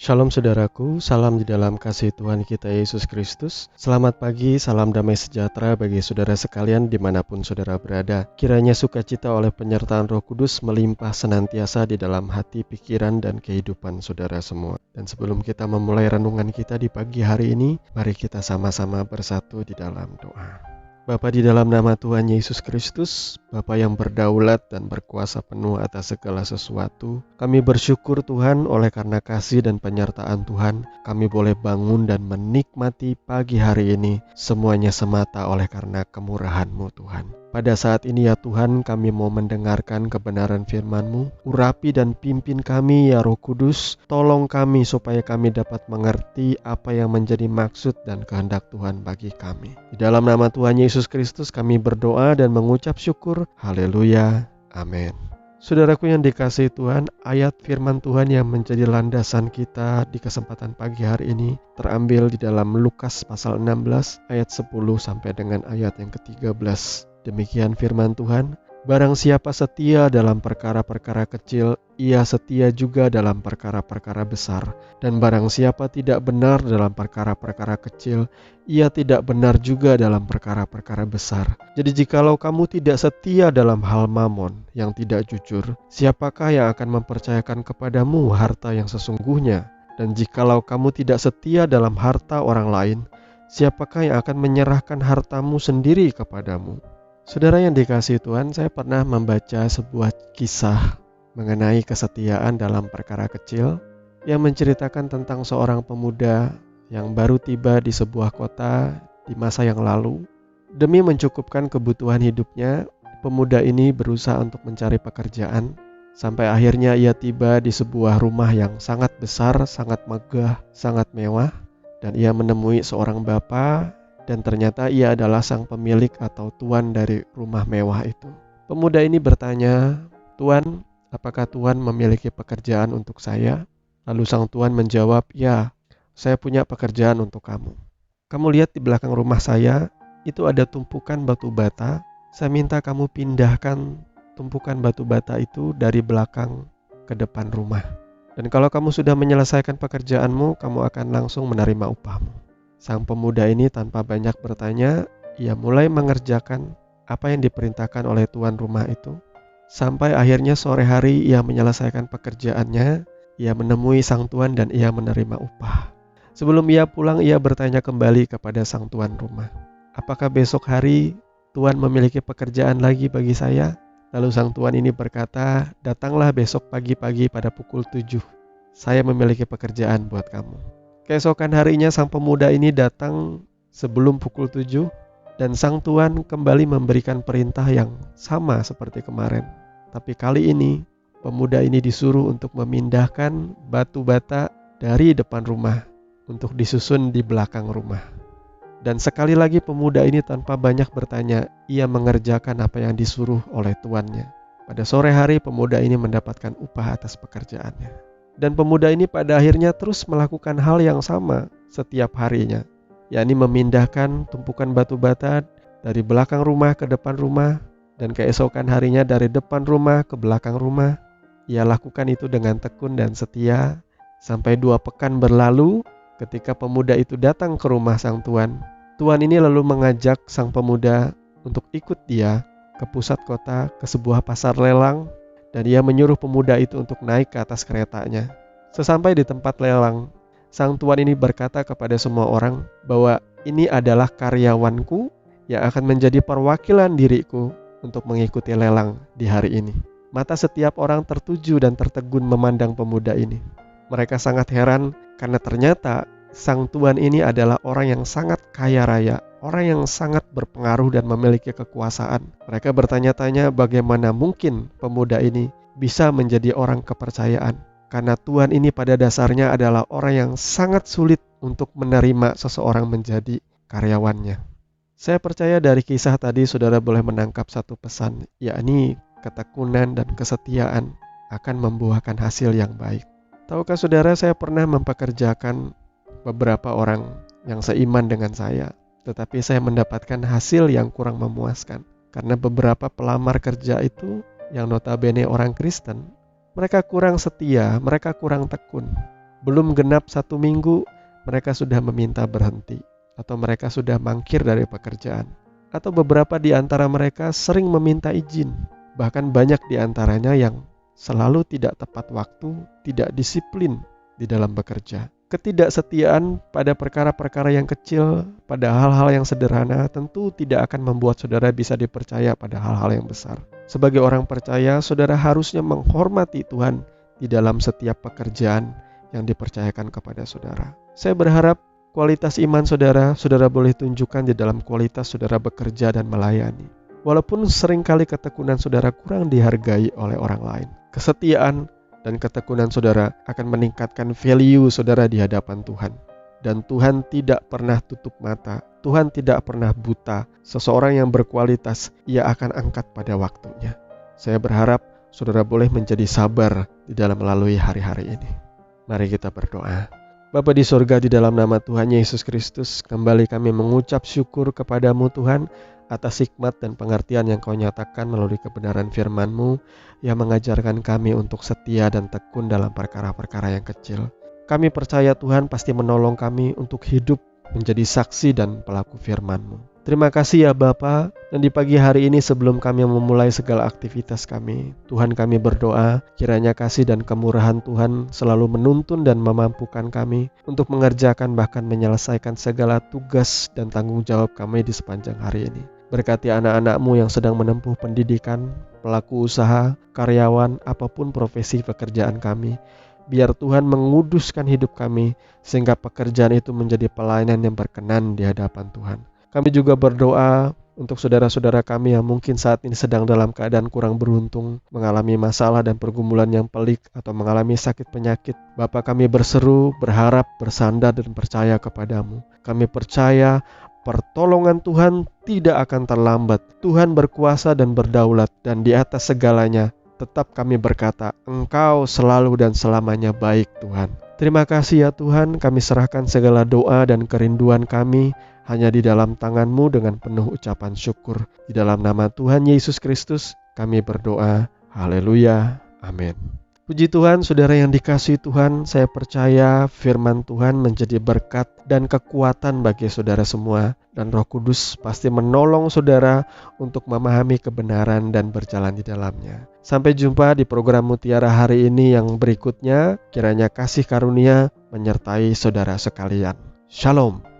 Shalom saudaraku, salam di dalam kasih Tuhan kita Yesus Kristus. Selamat pagi, salam damai sejahtera bagi saudara sekalian dimanapun saudara berada. Kiranya sukacita oleh penyertaan Roh Kudus melimpah senantiasa di dalam hati, pikiran, dan kehidupan saudara semua. Dan sebelum kita memulai renungan kita di pagi hari ini, mari kita sama-sama bersatu di dalam doa. Bapa, di dalam nama Tuhan Yesus Kristus, Bapa yang berdaulat dan berkuasa penuh atas segala sesuatu, kami bersyukur Tuhan oleh karena kasih dan penyertaan Tuhan, kami boleh bangun dan menikmati pagi hari ini, semuanya semata oleh karena kemurahan-Mu Tuhan. Pada saat ini ya Tuhan, kami mau mendengarkan kebenaran firman-Mu. Urapi dan pimpin kami ya Roh Kudus. Tolong kami supaya kami dapat mengerti apa yang menjadi maksud dan kehendak Tuhan bagi kami. Di dalam nama Tuhan Yesus Kristus kami berdoa dan mengucap syukur. Haleluya. Amin. Saudaraku yang dikasihi Tuhan, ayat firman Tuhan yang menjadi landasan kita di kesempatan pagi hari ini terambil di dalam Lukas pasal 16 ayat 10 sampai dengan ayat yang ke-13. Demikian firman Tuhan, barang siapa setia dalam perkara-perkara kecil, ia setia juga dalam perkara-perkara besar. Dan barang siapa tidak benar dalam perkara-perkara kecil, ia tidak benar juga dalam perkara-perkara besar. Jadi jikalau kamu tidak setia dalam hal mamon yang tidak jujur, siapakah yang akan mempercayakan kepadamu harta yang sesungguhnya? Dan jikalau kamu tidak setia dalam harta orang lain, siapakah yang akan menyerahkan hartamu sendiri kepadamu? Saudara yang dikasihi Tuhan, saya pernah membaca sebuah kisah mengenai kesetiaan dalam perkara kecil yang menceritakan tentang seorang pemuda yang baru tiba di sebuah kota di masa yang lalu. Demi mencukupkan kebutuhan hidupnya, pemuda ini berusaha untuk mencari pekerjaan sampai akhirnya ia tiba di sebuah rumah yang sangat besar, sangat megah, sangat mewah, dan ia menemui seorang bapak. Dan ternyata ia adalah sang pemilik atau tuan dari rumah mewah itu. Pemuda ini bertanya, "Tuan, apakah Tuan memiliki pekerjaan untuk saya?" Lalu sang tuan menjawab, "Ya, saya punya pekerjaan untuk kamu. Kamu lihat di belakang rumah saya, itu ada tumpukan batu bata. Saya minta kamu pindahkan tumpukan batu bata itu dari belakang ke depan rumah. Dan kalau kamu sudah menyelesaikan pekerjaanmu, kamu akan langsung menerima upahmu." Sang pemuda ini tanpa banyak bertanya, ia mulai mengerjakan apa yang diperintahkan oleh tuan rumah itu. Sampai akhirnya sore hari ia menyelesaikan pekerjaannya, ia menemui sang tuan dan ia menerima upah. Sebelum ia pulang, ia bertanya kembali kepada sang tuan rumah, "Apakah besok hari Tuan memiliki pekerjaan lagi bagi saya?" Lalu sang tuan ini berkata, "Datanglah besok pagi-pagi pada pukul 7. Saya memiliki pekerjaan buat kamu." Keesokan harinya sang pemuda ini datang sebelum pukul 7 dan sang tuan kembali memberikan perintah yang sama seperti kemarin. Tapi kali ini pemuda ini disuruh untuk memindahkan batu bata dari depan rumah untuk disusun di belakang rumah. Dan sekali lagi pemuda ini tanpa banyak bertanya, ia mengerjakan apa yang disuruh oleh tuannya. Pada sore hari pemuda ini mendapatkan upah atas pekerjaannya. Dan pemuda ini pada akhirnya terus melakukan hal yang sama setiap harinya, yakni memindahkan tumpukan batu bata dari belakang rumah ke depan rumah, dan keesokan harinya dari depan rumah ke belakang rumah. Ia lakukan itu dengan tekun dan setia sampai 2 pekan berlalu. Ketika pemuda itu datang ke rumah sang tuan, tuan ini lalu mengajak sang pemuda untuk ikut dia ke pusat kota, ke sebuah pasar lelang. Dan ia menyuruh pemuda itu untuk naik ke atas keretanya. Sesampai di tempat lelang, sang tuan ini berkata kepada semua orang bahwa ini adalah karyawanku yang akan menjadi perwakilan diriku untuk mengikuti lelang di hari ini. Mata setiap orang tertuju dan tertegun memandang pemuda ini. Mereka sangat heran karena ternyata sang tuan ini adalah orang yang sangat kaya raya, orang yang sangat berpengaruh dan memiliki kekuasaan. Mereka bertanya-tanya bagaimana mungkin pemuda ini bisa menjadi orang kepercayaan. Karena tuan ini pada dasarnya adalah orang yang sangat sulit untuk menerima seseorang menjadi karyawannya. Saya percaya dari kisah tadi saudara boleh menangkap satu pesan, yakni ketekunan dan kesetiaan akan membuahkan hasil yang baik. Tahukah saudara, saya pernah mempekerjakan beberapa orang yang seiman dengan saya, tetapi saya mendapatkan hasil yang kurang memuaskan. Karena beberapa pelamar kerja itu yang notabene orang Kristen, mereka kurang setia, mereka kurang tekun. Belum genap 1 minggu, mereka sudah meminta berhenti, atau mereka sudah mangkir dari pekerjaan. Atau beberapa di antara mereka sering meminta izin. Bahkan banyak di antaranya yang selalu tidak tepat waktu, tidak disiplin di dalam bekerja. Ketidaksetiaan pada perkara-perkara yang kecil, pada hal-hal yang sederhana, tentu tidak akan membuat saudara bisa dipercaya pada hal-hal yang besar. Sebagai orang percaya, saudara harusnya menghormati Tuhan di dalam setiap pekerjaan yang dipercayakan kepada saudara. Saya berharap kualitas iman saudara boleh tunjukkan di dalam kualitas saudara bekerja dan melayani. Walaupun seringkali ketekunan saudara kurang dihargai oleh orang lain. Kesetiaan dan ketekunan saudara akan meningkatkan value saudara di hadapan Tuhan. Dan Tuhan tidak pernah tutup mata. Tuhan tidak pernah buta. Seseorang yang berkualitas, Ia akan angkat pada waktunya. Saya berharap saudara boleh menjadi sabar di dalam melalui hari-hari ini. Mari kita berdoa. Bapa di sorga, di dalam nama Tuhan Yesus Kristus, kembali kami mengucap syukur kepadamu Tuhan, atas hikmat dan pengertian yang Kau nyatakan melalui kebenaran firman-Mu yang mengajarkan kami untuk setia dan tekun dalam perkara-perkara yang kecil. Kami percaya Tuhan pasti menolong kami untuk hidup menjadi saksi dan pelaku firman-Mu. Terima kasih ya Bapa, dan di pagi hari ini sebelum kami memulai segala aktivitas kami, Tuhan kami berdoa, kiranya kasih dan kemurahan Tuhan selalu menuntun dan memampukan kami untuk mengerjakan bahkan menyelesaikan segala tugas dan tanggung jawab kami di sepanjang hari ini. Berkati anak-anak-Mu yang sedang menempuh pendidikan, pelaku usaha, karyawan, apapun profesi pekerjaan kami. Biar Tuhan menguduskan hidup kami, sehingga pekerjaan itu menjadi pelayanan yang berkenan di hadapan Tuhan. Kami juga berdoa untuk saudara-saudara kami yang mungkin saat ini sedang dalam keadaan kurang beruntung, mengalami masalah dan pergumulan yang pelik, atau mengalami sakit penyakit. Bapa, kami berseru, berharap, bersandar dan percaya kepadamu. Kami percaya pertolongan Tuhan tidak akan terlambat. Tuhan berkuasa dan berdaulat, dan di atas segalanya tetap kami berkata, Engkau selalu dan selamanya baik Tuhan. Terima kasih ya Tuhan, kami serahkan segala doa dan kerinduan kami hanya di dalam tangan-Mu dengan penuh ucapan syukur. Di dalam nama Tuhan Yesus Kristus kami berdoa. Haleluya. Amin. Puji Tuhan, saudara yang dikasihi Tuhan, saya percaya firman Tuhan menjadi berkat dan kekuatan bagi saudara semua, dan Roh Kudus pasti menolong saudara untuk memahami kebenaran dan berjalan di dalamnya. Sampai jumpa di program Mutiara hari ini yang berikutnya. Kiranya kasih karunia menyertai saudara sekalian. Shalom.